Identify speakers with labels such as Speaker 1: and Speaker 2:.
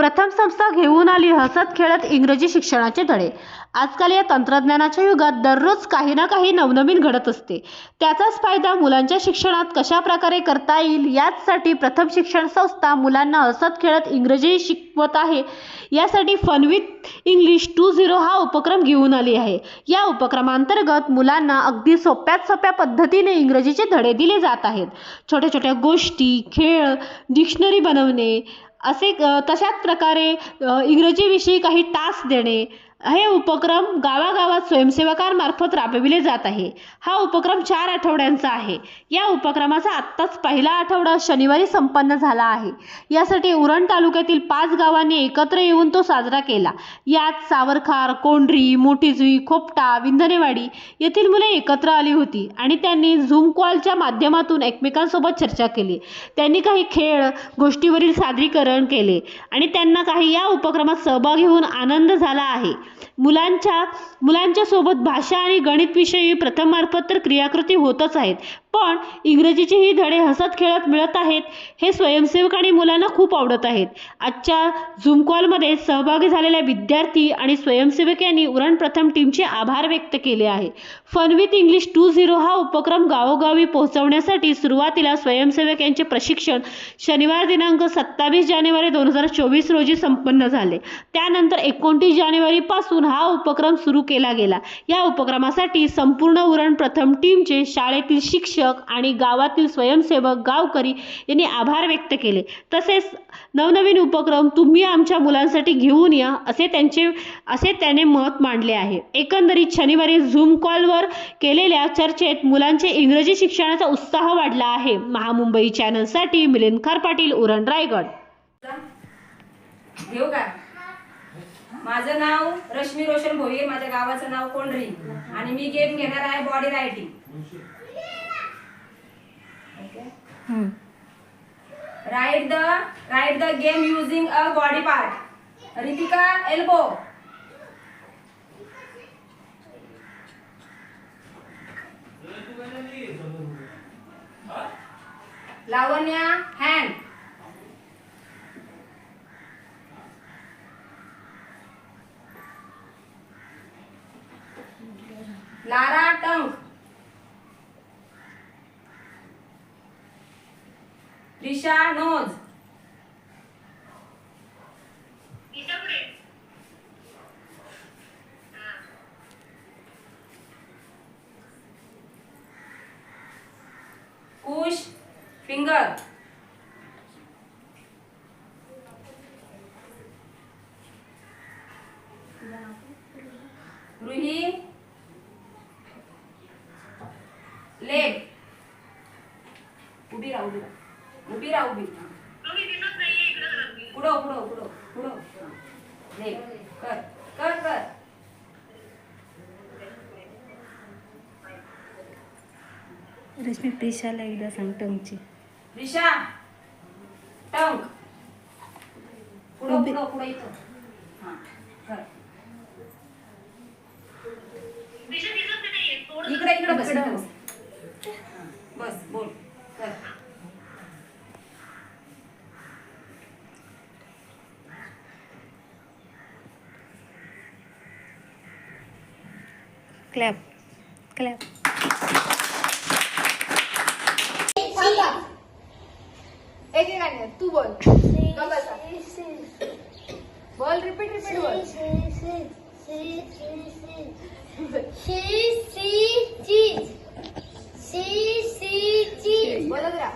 Speaker 1: प्रथम संस्था घेऊन आली हसत खेळत इंग्रजी शिक्षणाचे धडे। आजकाल या तंत्रज्ञानाच्या युगात दररोज काही ना काही नवनवीन घडत असते। त्याचाच फायदा मुलांच्या शिक्षणात कशा प्रकारे करता येईल यासाठी प्रथम शिक्षण संस्था मुलांना हसत खेळत इंग्रजी शिकवत आहे। यासाठी फन विथ इंग्लिश 2.0 हा उपक्रम घेऊन आली आहे। या उपक्रमांतर्गत मुलांना अगदी सोप्यात सोप्या पद्धतीने इंग्रजीचे धडे दिले जात आहेत। छोट्या छोट्या गोष्टी, खेळ, डिक्शनरी बनवणे तशाच प्रकारे इंग्रजीविषयी काही टास्क देणे हे उपक्रम गावागावात स्वयंसेवकांमार्फत राबविले जात आहे। हा उपक्रम 4 आठवड्यांचा आहे। या उपक्रमाचा आत्ताच पहिला आठवडा शनिवारी संपन्न झाला आहे। यासाठी उरण तालुक्यातील 5 गावांनी एकत्र येऊन तो साजरा केला। यात सावरखार, कोंढरी, मोठीजुई, खोपटा, विंधनेवाडी येथील मुले एकत्र आली होती आणि त्यांनी झूम कॉलच्या माध्यमातून एकमेकांसोबत चर्चा केली। त्यांनी काही खेळ, गोष्टीवरील सादरीकरण केले आणि त्यांना काही या उपक्रमात सहभागी होऊन आनंद झाला आहे। मुलांच्या सोबत भाषा आणि गणित विषयी प्रथम मार्फत तर क्रियाकृती होतच आहेत, पण इंग्रजीचेही धडे हसत खेळत मिळत आहेत। हे स्वयंसेवक आणि मुलांना खूप आवडत आहेत। आजच्या झूम कॉलमध्ये सहभागी झालेल्या विद्यार्थी आणि स्वयंसेवक यांनी उरण प्रथम टीमचे आभार व्यक्त केले आहे। फन विथ इंग्लिश 2.0 हा उपक्रम गावोगावी पोहोचवण्यासाठी सुरुवातीला स्वयंसेवक यांचे प्रशिक्षण शनिवार दिनांक 27 जानेवारी 2024 रोजी संपन्न झाले। त्यानंतर 29 जानेवारी पासून हा उपक्रम सुरू केला गेला। या उपक्रमासाठी संपूर्ण उरण प्रथम टीमचे शाळेतील शिक्षक आणि गावातील स्वयंसेवक, गावकरी यांनी आभार व्यक्त केले। तसेच नवनवीन उपक्रम तुम्ही आमच्या मुलांसाठी घेऊन या असे त्याने मत मांडले आहे। एकंदरीत शनिवारी झूम कॉलवर केलेल्या चर्चेत मुलांचे इंग्रजी शिक्षणाचा उत्साह वाढला आहे। महामुंबई चॅनलसाठी मिलिंद खार पाटील, उरण, रायगड।
Speaker 2: घेऊ का? माझं नाव रश्मी रोशन भोईर, माझ्या गावाचं नाव कोंढरी आणि मी गेम घेणार आहे body writing. Write the game using a body part. Ritika, elbow. Lavanya, hand. Lara, tongue. Risha, nose. Kush, finger. Ruhi, leg. उभी राहा पुढं लेग कर।
Speaker 3: रश्मी, प्रिशाला एकदा सांग टंगची।
Speaker 2: रिशा, टंग। पुढं इथं। हां, कर। इकडे बस बोल कर।
Speaker 3: क्लॅप।
Speaker 4: एकेकाने तू बोल। बोल, रिपीट बोल। बोलत राहा।